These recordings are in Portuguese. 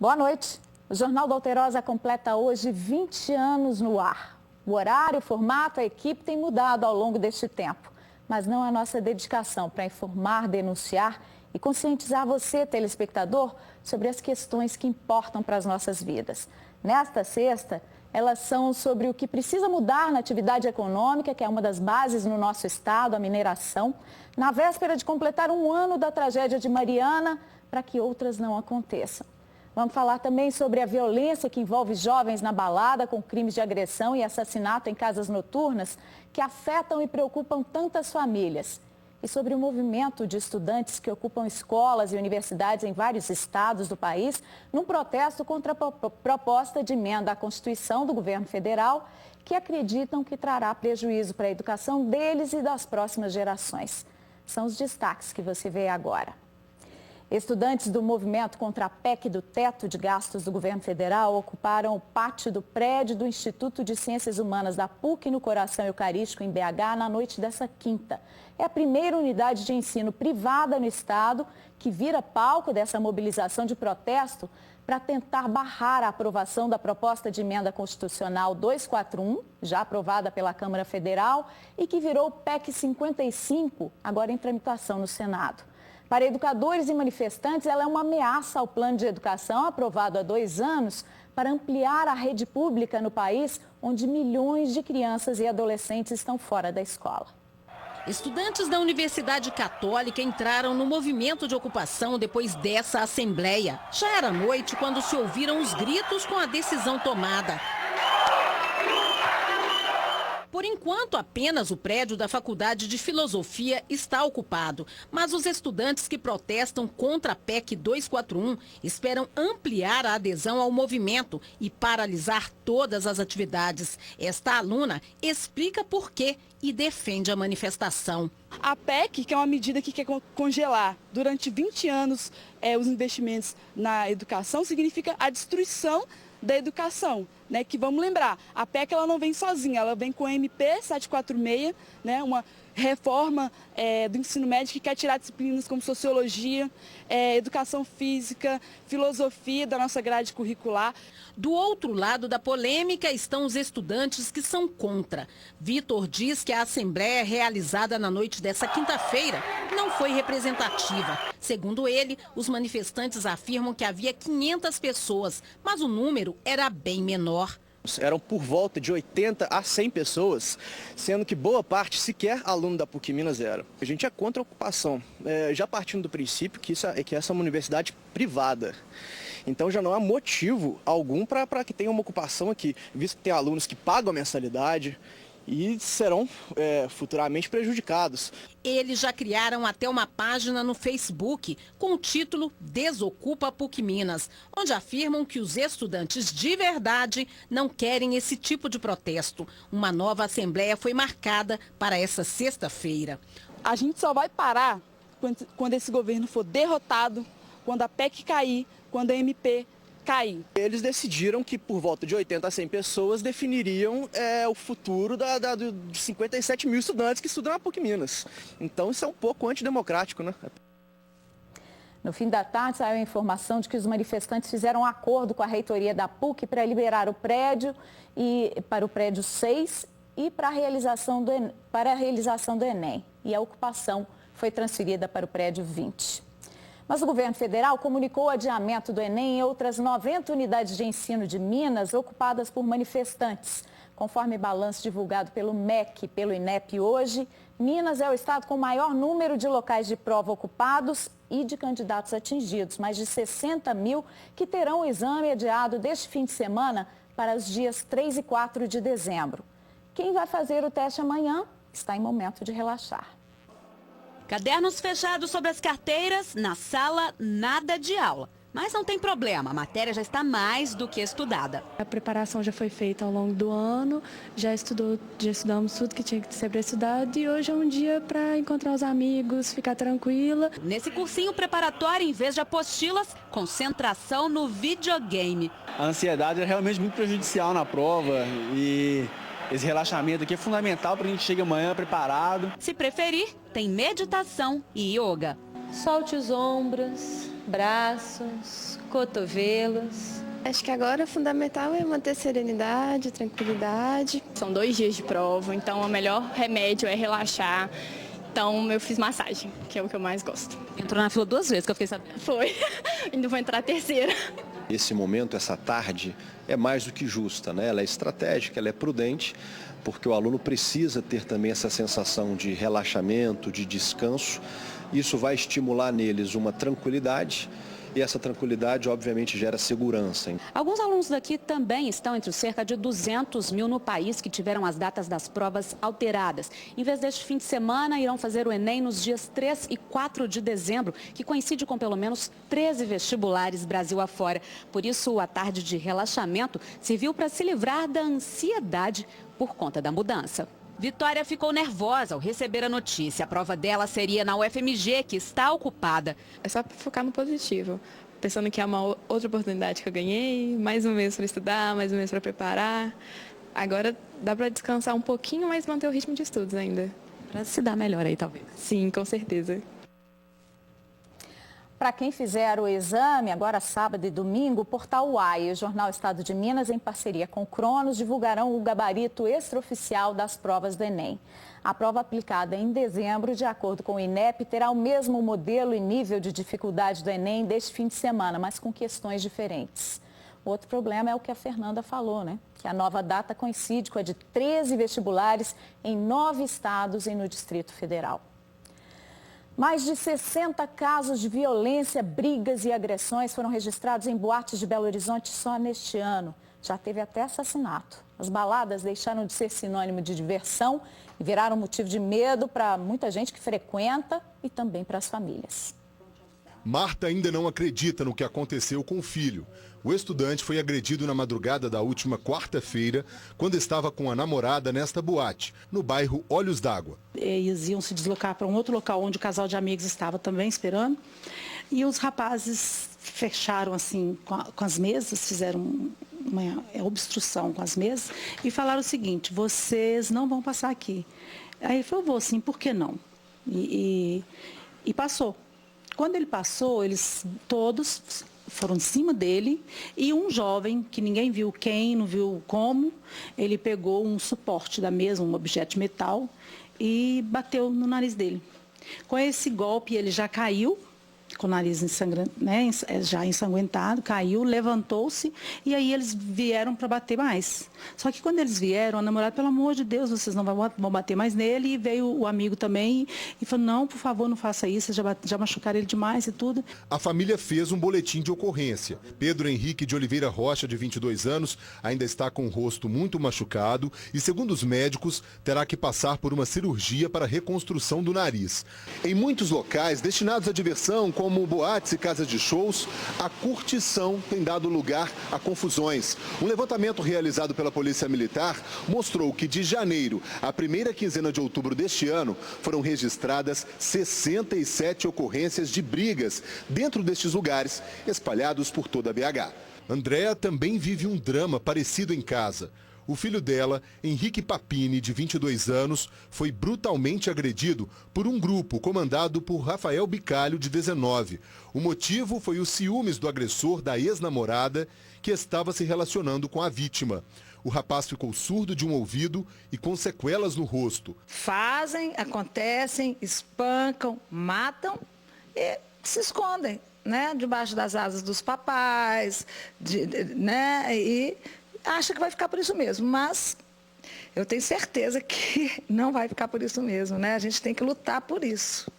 Boa noite. O Jornal da Alterosa completa hoje 20 anos no ar. O horário, o formato, a equipe tem mudado ao longo deste tempo. Mas não a nossa dedicação para informar, denunciar e conscientizar você, telespectador, sobre as questões que importam para as nossas vidas. Nesta sexta, elas são sobre o que precisa mudar na atividade econômica, que é uma das bases no nosso estado, a mineração, na véspera de completar um ano da tragédia de Mariana, para que outras não aconteçam. Vamos falar também sobre a violência que envolve jovens na balada, com crimes de agressão e assassinato em casas noturnas, que afetam e preocupam tantas famílias. E sobre o movimento de estudantes que ocupam escolas e universidades em vários estados do país, num protesto contra a proposta de emenda à Constituição do governo federal, que acreditam que trará prejuízo para a educação deles e das próximas gerações. São os destaques que você vê agora. Estudantes do movimento contra a PEC do teto de gastos do governo federal ocuparam o pátio do prédio do Instituto de Ciências Humanas da PUC no Coração Eucarístico, em BH, na noite dessa quinta. É a primeira unidade de ensino privada no estado que vira palco dessa mobilização de protesto para tentar barrar a aprovação da proposta de emenda constitucional 241, já aprovada pela Câmara Federal, e que virou PEC 55, agora em tramitação no Senado. Para educadores e manifestantes, ela é uma ameaça ao plano de educação aprovado há 2 anos para ampliar a rede pública no país, onde milhões de crianças e adolescentes estão fora da escola. Estudantes da Universidade Católica entraram no movimento de ocupação depois dessa assembleia. Já era noite quando se ouviram os gritos com a decisão tomada. Por enquanto, apenas o prédio da Faculdade de Filosofia está ocupado. Mas os estudantes que protestam contra a PEC 241 esperam ampliar a adesão ao movimento e paralisar todas as atividades. Esta aluna explica por quê e defende a manifestação. A PEC, que é uma medida que quer congelar durante 20 anos os investimentos na educação, significa a destruição da educação, né? Que vamos lembrar, a PEC ela não vem sozinha, ela vem com a MP 746, né? Uma reforma do ensino médio que quer tirar disciplinas como sociologia, educação física, filosofia da nossa grade curricular. Do outro lado da polêmica estão os estudantes que são contra. Vitor diz que a assembleia realizada na noite dessa quinta-feira não foi representativa. Segundo ele, os manifestantes afirmam que havia 500 pessoas, mas o número era bem menor. Eram por volta de 80 a 100 pessoas, sendo que boa parte sequer aluno da PUC Minas era. A gente é contra a ocupação, já partindo do princípio que essa é uma universidade privada. Então já não há motivo algum para que tenha uma ocupação aqui, visto que tem alunos que pagam a mensalidade e serão futuramente prejudicados. Eles já criaram até uma página no Facebook com o título Desocupa PUC Minas, onde afirmam que os estudantes de verdade não querem esse tipo de protesto. Uma nova assembleia foi marcada para essa sexta-feira. A gente só vai parar quando esse governo for derrotado, quando a PEC cair, quando a MP cair. Eles decidiram que por volta de 80 a 100 pessoas definiriam o futuro de 57 mil estudantes que estudam na PUC Minas. Então isso é um pouco antidemocrático, né? No fim da tarde saiu a informação de que os manifestantes fizeram um acordo com a reitoria da PUC para liberar o prédio para o prédio 6 e para a realização do Enem. E a ocupação foi transferida para o prédio 20. Mas o governo federal comunicou o adiamento do Enem em outras 90 unidades de ensino de Minas ocupadas por manifestantes. Conforme balanço divulgado pelo MEC e pelo INEP hoje, Minas é o estado com o maior número de locais de prova ocupados e de candidatos atingidos, mais de 60 mil que terão o exame adiado deste fim de semana para os dias 3 e 4 de dezembro. Quem vai fazer o teste amanhã está em momento de relaxar. Cadernos fechados sobre as carteiras, na sala, nada de aula. Mas não tem problema, a matéria já está mais do que estudada. A preparação já foi feita ao longo do ano, já estudamos tudo que tinha que ser para estudar e hoje é um dia para encontrar os amigos, ficar tranquila. Nesse cursinho preparatório, em vez de apostilas, concentração no videogame. A ansiedade é realmente muito prejudicial na prova e esse relaxamento aqui é fundamental para a gente chegar amanhã preparado. Se preferir, tem meditação e yoga. Solte os ombros, braços, cotovelos. Acho que agora o fundamental é manter serenidade, tranquilidade. São 2 dias de prova, então o melhor remédio é relaxar. Então eu fiz massagem, que é o que eu mais gosto. Entrou na fila 2 vezes, que eu fiquei sabendo. Foi, ainda vou entrar a 3ª. Esse momento, essa tarde, é mais do que justa, né? Ela é estratégica, ela é prudente, porque o aluno precisa ter também essa sensação de relaxamento, de descanso. Isso vai estimular neles uma tranquilidade. E essa tranquilidade, obviamente, gera segurança. Alguns alunos daqui também estão entre os cerca de 200 mil no país que tiveram as datas das provas alteradas. Em vez deste fim de semana, irão fazer o Enem nos dias 3 e 4 de dezembro, que coincide com pelo menos 13 vestibulares Brasil afora. Por isso, a tarde de relaxamento serviu para se livrar da ansiedade por conta da mudança. Vitória ficou nervosa ao receber a notícia. A prova dela seria na UFMG, que está ocupada. É só focar no positivo, pensando que é uma outra oportunidade que eu ganhei, mais um mês para estudar, mais um mês para preparar. Agora dá para descansar um pouquinho, mas manter o ritmo de estudos ainda. Para se dar melhor aí, talvez. Sim, com certeza. Para quem fizer o exame, agora sábado e domingo, o Portal UAI e o Jornal Estado de Minas, em parceria com o Cronos, divulgarão o gabarito extraoficial das provas do Enem. A prova aplicada em dezembro, de acordo com o INEP, terá o mesmo modelo e nível de dificuldade do Enem deste fim de semana, mas com questões diferentes. O outro problema é o que a Fernanda falou, né? Que a nova data coincide com a de 13 vestibulares em 9 estados e no Distrito Federal. Mais de 60 casos de violência, brigas e agressões foram registrados em boates de Belo Horizonte só neste ano. Já teve até assassinato. As baladas deixaram de ser sinônimo de diversão e viraram motivo de medo para muita gente que frequenta e também para as famílias. Marta ainda não acredita no que aconteceu com o filho. O estudante foi agredido na madrugada da última quarta-feira, quando estava com a namorada nesta boate, no bairro Olhos d'Água. Eles iam se deslocar para um outro local onde o casal de amigos estava também esperando. E os rapazes fecharam assim com as mesas, fizeram uma obstrução com as mesas e falaram o seguinte: vocês não vão passar aqui. Aí ele falou: vou sim, por que não? E passou. Quando ele passou, eles todos foram em cima dele e um jovem, que ninguém viu quem, não viu como, ele pegou um suporte da mesa, um objeto de metal e bateu no nariz dele. Com esse golpe, ele já caiu, com o nariz já ensanguentado, caiu, levantou-se e aí eles vieram para bater mais. Só que quando eles vieram, a namorada, pelo amor de Deus, vocês não vão bater mais nele, e veio o amigo também e falou: não, por favor, não faça isso, já machucaram ele demais e tudo. A família fez um boletim de ocorrência. Pedro Henrique de Oliveira Rocha, de 22 anos, ainda está com o rosto muito machucado e, segundo os médicos, terá que passar por uma cirurgia para reconstrução do nariz. Em muitos locais destinados à diversão, como boates e casas de shows, a curtição tem dado lugar a confusões. Um levantamento realizado pela Polícia Militar mostrou que de janeiro à primeira quinzena de outubro deste ano foram registradas 67 ocorrências de brigas dentro destes lugares, espalhados por toda a BH. Andréa também vive um drama parecido em casa. O filho dela, Henrique Papini, de 22 anos, foi brutalmente agredido por um grupo comandado por Rafael Bicalho, de 19. O motivo foi os ciúmes do agressor da ex-namorada, que estava se relacionando com a vítima. O rapaz ficou surdo de um ouvido e com sequelas no rosto. Fazem, acontecem, espancam, matam e se escondem, né? Debaixo das asas dos papais, né? E acha que vai ficar por isso mesmo, mas eu tenho certeza que não vai ficar por isso mesmo, né? A gente tem que lutar por isso.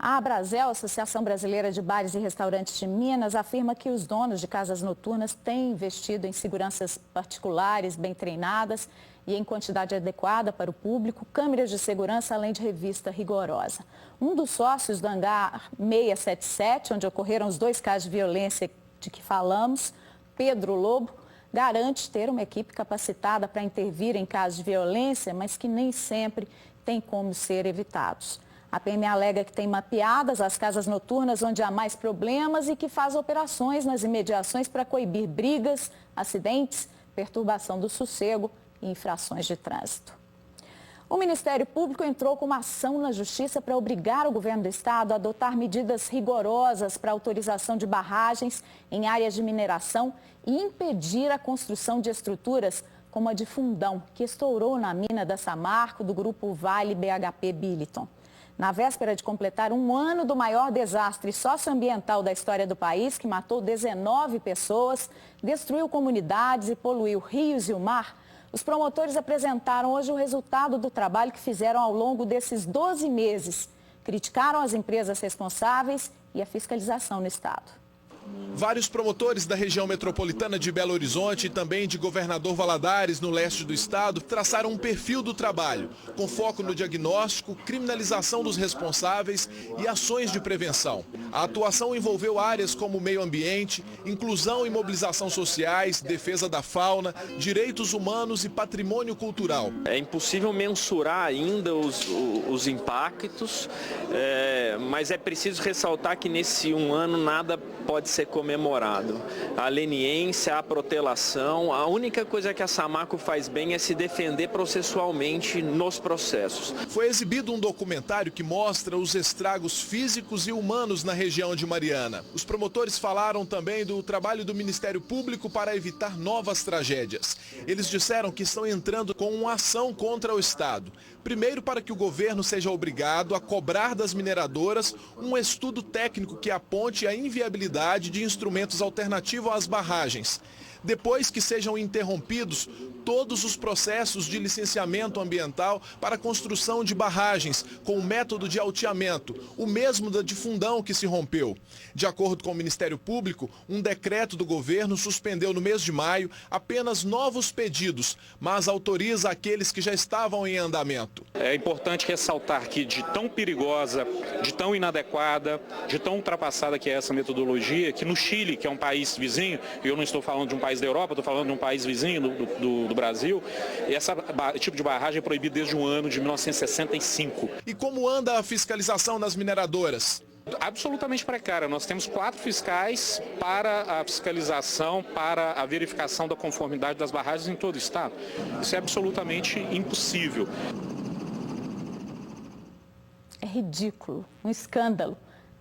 A Abrazel, Associação Brasileira de Bares e Restaurantes de Minas, afirma que os donos de casas noturnas têm investido em seguranças particulares bem treinadas e em quantidade adequada para o público, câmeras de segurança, além de revista rigorosa. Um dos sócios do hangar 677, onde ocorreram os 2 casos de violência de que falamos, Pedro Lobo, garante ter uma equipe capacitada para intervir em casos de violência, mas que nem sempre tem como ser evitados. A PM alega que tem mapeadas as casas noturnas onde há mais problemas e que faz operações nas imediações para coibir brigas, acidentes, perturbação do sossego e infrações de trânsito. O Ministério Público entrou com uma ação na Justiça para obrigar o governo do estado a adotar medidas rigorosas para autorização de barragens em áreas de mineração e impedir a construção de estruturas como a de Fundão, que estourou na mina da Samarco, do grupo Vale BHP Billiton. Na véspera de completar um ano do maior desastre socioambiental da história do país, que matou 19 pessoas, destruiu comunidades e poluiu rios e o mar, os promotores apresentaram hoje o resultado do trabalho que fizeram ao longo desses 12 meses. Criticaram as empresas responsáveis e a fiscalização no estado. Vários promotores da região metropolitana de Belo Horizonte e também de Governador Valadares, no leste do estado, traçaram um perfil do trabalho, com foco no diagnóstico, criminalização dos responsáveis e ações de prevenção. A atuação envolveu áreas como meio ambiente, inclusão e mobilização sociais, defesa da fauna, direitos humanos e patrimônio cultural. É impossível mensurar ainda os impactos, mas é preciso ressaltar que nesse um ano nada pode ser comemorado. A leniência, a protelação, a única coisa que a Samarco faz bem é se defender processualmente nos processos. Foi exibido um documentário que mostra os estragos físicos e humanos na região de Mariana. Os promotores falaram também do trabalho do Ministério Público para evitar novas tragédias. Eles disseram que estão entrando com uma ação contra o Estado. Primeiro, para que o governo seja obrigado a cobrar das mineradoras um estudo técnico que aponte a inviabilidade de instrumentos alternativos às barragens. Depois que sejam interrompidos todos os processos de licenciamento ambiental para a construção de barragens com o método de alteamento, o mesmo da de Fundão que se rompeu. De acordo com o Ministério Público, um decreto do governo suspendeu no mês de maio apenas novos pedidos, mas autoriza aqueles que já estavam em andamento. É importante ressaltar que de tão perigosa, de tão inadequada, de tão ultrapassada que é essa metodologia, que no Chile, que é um país vizinho, e eu não estou falando de um país da Europa, estou falando de um país vizinho do Brasil, esse tipo de barragem é proibido desde o ano de 1965. E como anda a fiscalização nas mineradoras? Absolutamente precária. Nós temos 4 fiscais para a fiscalização, para a verificação da conformidade das barragens em todo o estado. Isso é absolutamente impossível. É ridículo, um escândalo.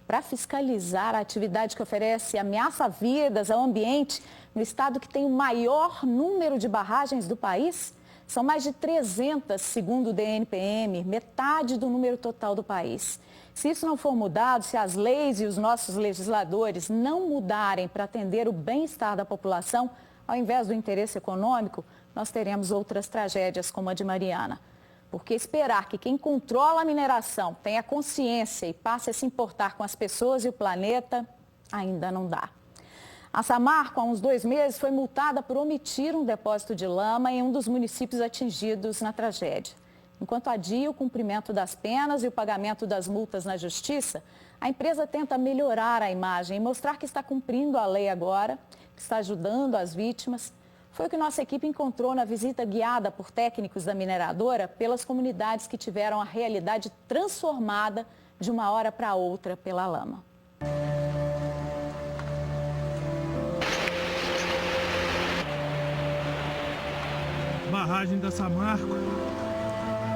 Para fiscalizar a atividade que oferece ameaça a vidas, ao ambiente, no estado que tem o maior número de barragens do país, são mais de 300, segundo o DNPM, metade do número total do país. Se isso não for mudado, se as leis e os nossos legisladores não mudarem para atender o bem-estar da população, ao invés do interesse econômico, nós teremos outras tragédias como a de Mariana. Porque esperar que quem controla a mineração tenha consciência e passe a se importar com as pessoas e o planeta, ainda não dá. A Samarco, há uns 2 meses, foi multada por omitir um depósito de lama em um dos municípios atingidos na tragédia. Enquanto adia o cumprimento das penas e o pagamento das multas na justiça, a empresa tenta melhorar a imagem e mostrar que está cumprindo a lei agora, que está ajudando as vítimas. Foi o que nossa equipe encontrou na visita guiada por técnicos da mineradora pelas comunidades que tiveram a realidade transformada de uma hora para outra pela lama. Barragem da Samarco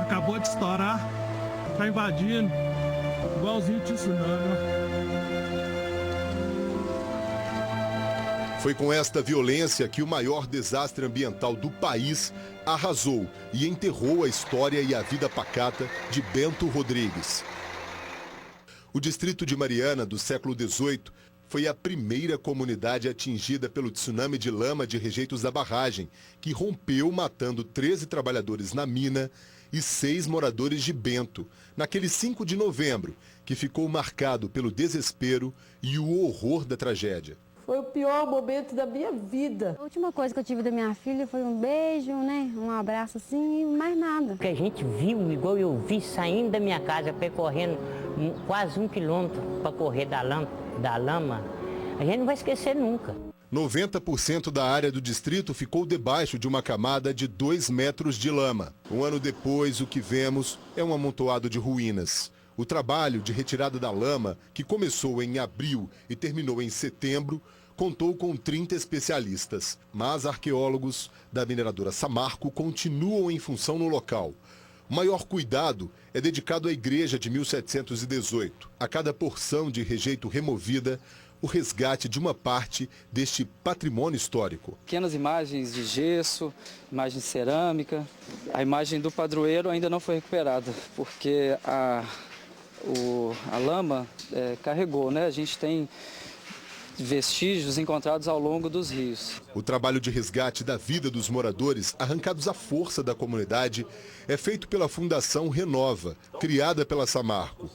acabou de estourar, está invadindo, igualzinho o tsunami. Foi com esta violência que o maior desastre ambiental do país arrasou e enterrou a história e a vida pacata de Bento Rodrigues. O distrito de Mariana, do século XVIII, foi a primeira comunidade atingida pelo tsunami de lama de rejeitos da barragem, que rompeu matando 13 trabalhadores na mina e 6 moradores de Bento, naquele 5 de novembro, que ficou marcado pelo desespero e o horror da tragédia. Foi o pior momento da minha vida. A última coisa que eu tive da minha filha foi um beijo, né? Um abraço assim e mais nada. O que a gente viu, igual eu vi saindo da minha casa, percorrendo quase 1 quilômetro para correr da lama, a gente não vai esquecer nunca. 90% da área do distrito ficou debaixo de uma camada de 2 metros de lama. Um ano depois, o que vemos é um amontoado de ruínas. O trabalho de retirada da lama, que começou em abril e terminou em setembro, contou com 30 especialistas. Mas arqueólogos da mineradora Samarco continuam em função no local. O maior cuidado é dedicado à igreja de 1718. A cada porção de rejeito removida, o resgate de uma parte deste patrimônio histórico. Pequenas imagens de gesso, imagem de cerâmica. A imagem do padroeiro ainda não foi recuperada, porque a lama carregou, né? A gente tem vestígios encontrados ao longo dos rios. O trabalho de resgate da vida dos moradores, arrancados à força da comunidade, é feito pela Fundação Renova, criada pela Samarco.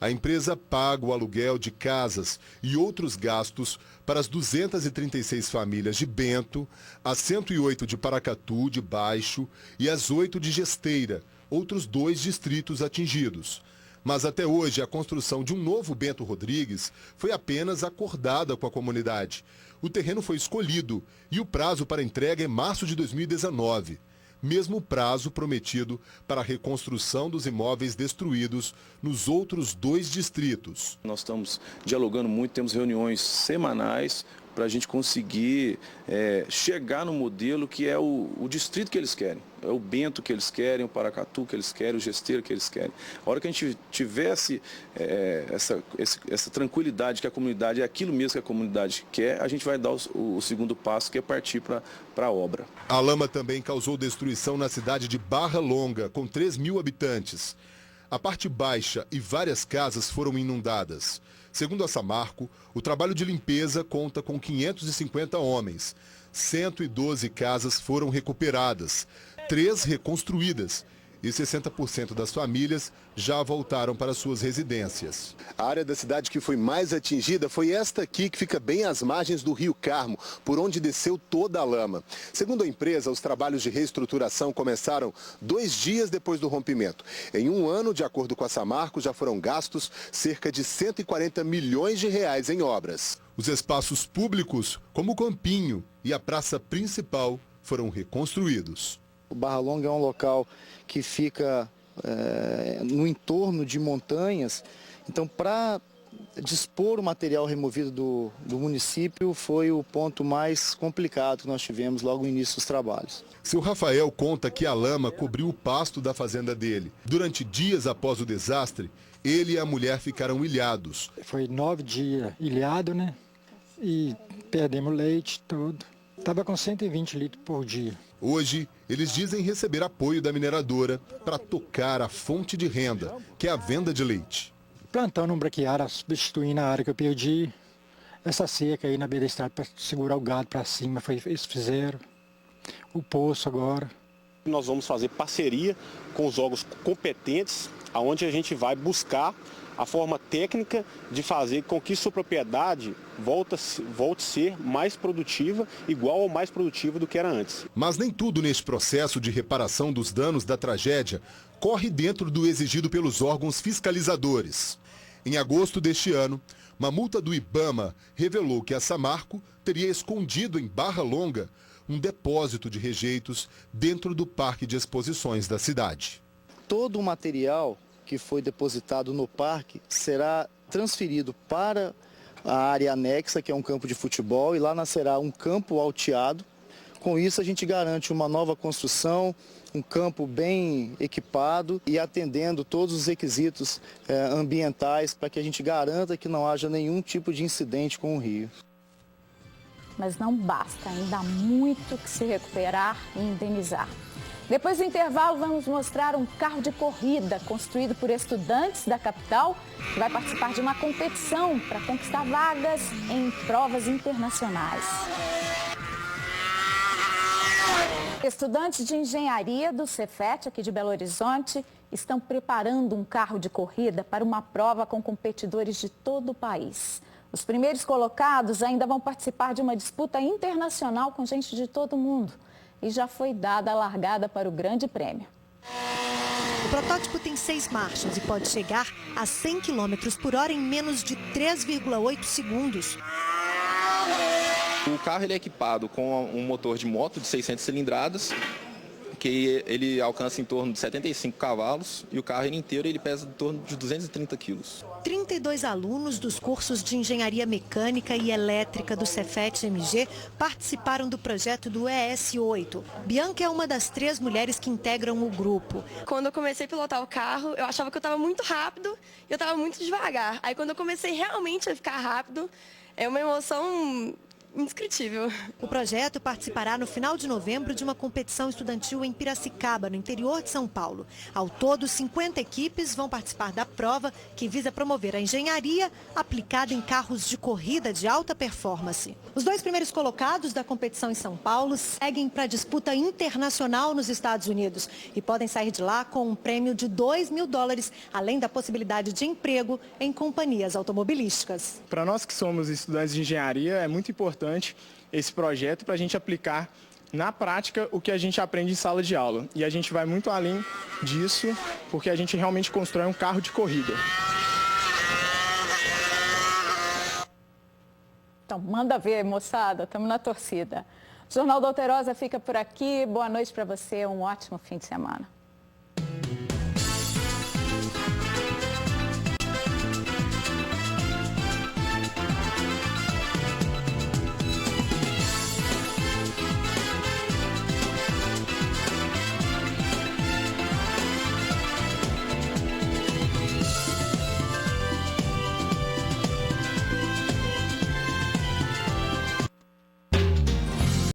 A empresa paga o aluguel de casas e outros gastos para as 236 famílias de Bento, as 108 de Paracatu, de Baixo, e as 8 de Gesteira, outros 2 distritos atingidos. Mas até hoje a construção de um novo Bento Rodrigues foi apenas acordada com a comunidade. O terreno foi escolhido e o prazo para entrega é março de 2019. Mesmo prazo prometido para a reconstrução dos imóveis destruídos nos outros 2 distritos. Nós estamos dialogando muito, temos reuniões semanais para a gente conseguir chegar no modelo que é o distrito que eles querem. É o Bento que eles querem, o Paracatu que eles querem, o Gesteira que eles querem. A hora que a gente tivesse essa tranquilidade que a comunidade é aquilo mesmo que a comunidade quer, a gente vai dar o segundo passo, que é partir para a obra. A lama também causou destruição na cidade de Barra Longa, com 3.000 habitantes. A parte baixa e várias casas foram inundadas. Segundo a Samarco, o trabalho de limpeza conta com 550 homens. 112 casas foram recuperadas, 3 reconstruídas e 60% das famílias já voltaram para suas residências. A área da cidade que foi mais atingida foi esta aqui, que fica bem às margens do Rio Carmo, por onde desceu toda a lama. Segundo a empresa, os trabalhos de reestruturação começaram 2 dias depois do rompimento. Em um ano, de acordo com a Samarco, já foram gastos cerca de 140 milhões de reais em obras. Os espaços públicos, como o Campinho e a praça principal, foram reconstruídos. O Barra Longa é um local que fica no entorno de montanhas, então para dispor o material removido do município foi o ponto mais complicado que nós tivemos logo no início dos trabalhos. Seu Rafael conta que a lama cobriu o pasto da fazenda dele. Durante dias após o desastre, ele e a mulher ficaram ilhados. Foi 9 dias ilhado, né? E perdemos leite, tudo. Estava com 120 litros por dia. Hoje, eles dizem receber apoio da mineradora para tocar a fonte de renda, que é a venda de leite. Plantando um braquiária, substituindo a área que eu perdi. Essa seca aí na beira da estrada para segurar o gado para cima, eles fizeram. O poço agora. Nós vamos fazer parceria com os órgãos competentes, onde a gente vai buscar a forma técnica de fazer com que sua propriedade volte a ser mais produtiva, igual ou mais produtiva do que era antes. Mas nem tudo neste processo de reparação dos danos da tragédia corre dentro do exigido pelos órgãos fiscalizadores. Em agosto deste ano, uma multa do IBAMA revelou que a Samarco teria escondido em Barra Longa um depósito de rejeitos dentro do parque de exposições da cidade. Todo o material que foi depositado no parque será transferido para a área anexa, que é um campo de futebol, e lá nascerá um campo alteado. Com isso, a gente garante uma nova construção, um campo bem equipado e atendendo todos os requisitos ambientais para que a gente garanta que não haja nenhum tipo de incidente com o rio. Mas não basta, ainda há muito que se recuperar e indenizar. Depois do intervalo, vamos mostrar um carro de corrida construído por estudantes da capital que vai participar de uma competição para conquistar vagas em provas internacionais. Estudantes de engenharia do Cefet, aqui de Belo Horizonte, estão preparando um carro de corrida para uma prova com competidores de todo o país. Os primeiros colocados ainda vão participar de uma disputa internacional com gente de todo mundo. E já foi dada a largada para o Grande Prêmio. O protótipo tem 6 marchas e pode chegar a 100 km por hora em menos de 3,8 segundos. O carro ele é equipado com um motor de moto de 600 cilindradas, que ele alcança em torno de 75 cavalos e o carro inteiro ele pesa em torno de 230 quilos. 32 alunos dos cursos de Engenharia Mecânica e Elétrica do Cefet-MG participaram do projeto do ES8. Bianca é uma das 3 mulheres que integram o grupo. Quando eu comecei a pilotar o carro, eu achava que eu estava muito rápido e eu estava muito devagar. Aí quando eu comecei realmente a ficar rápido, é uma emoção indescritível. O projeto participará no final de novembro de uma competição estudantil em Piracicaba, no interior de São Paulo. Ao todo, 50 equipes vão participar da prova, que visa promover a engenharia aplicada em carros de corrida de alta performance. Os 2 primeiros colocados da competição em São Paulo seguem para a disputa internacional nos Estados Unidos e podem sair de lá com um prêmio de $2.000, além da possibilidade de emprego em companhias automobilísticas. Para nós que somos estudantes de engenharia, é muito importante esse projeto para a gente aplicar na prática o que a gente aprende em sala de aula. E a gente vai muito além disso, porque a gente realmente constrói um carro de corrida. Então, manda ver, moçada, estamos na torcida. O Jornal da Alterosa fica por aqui. Boa noite para você, um ótimo fim de semana.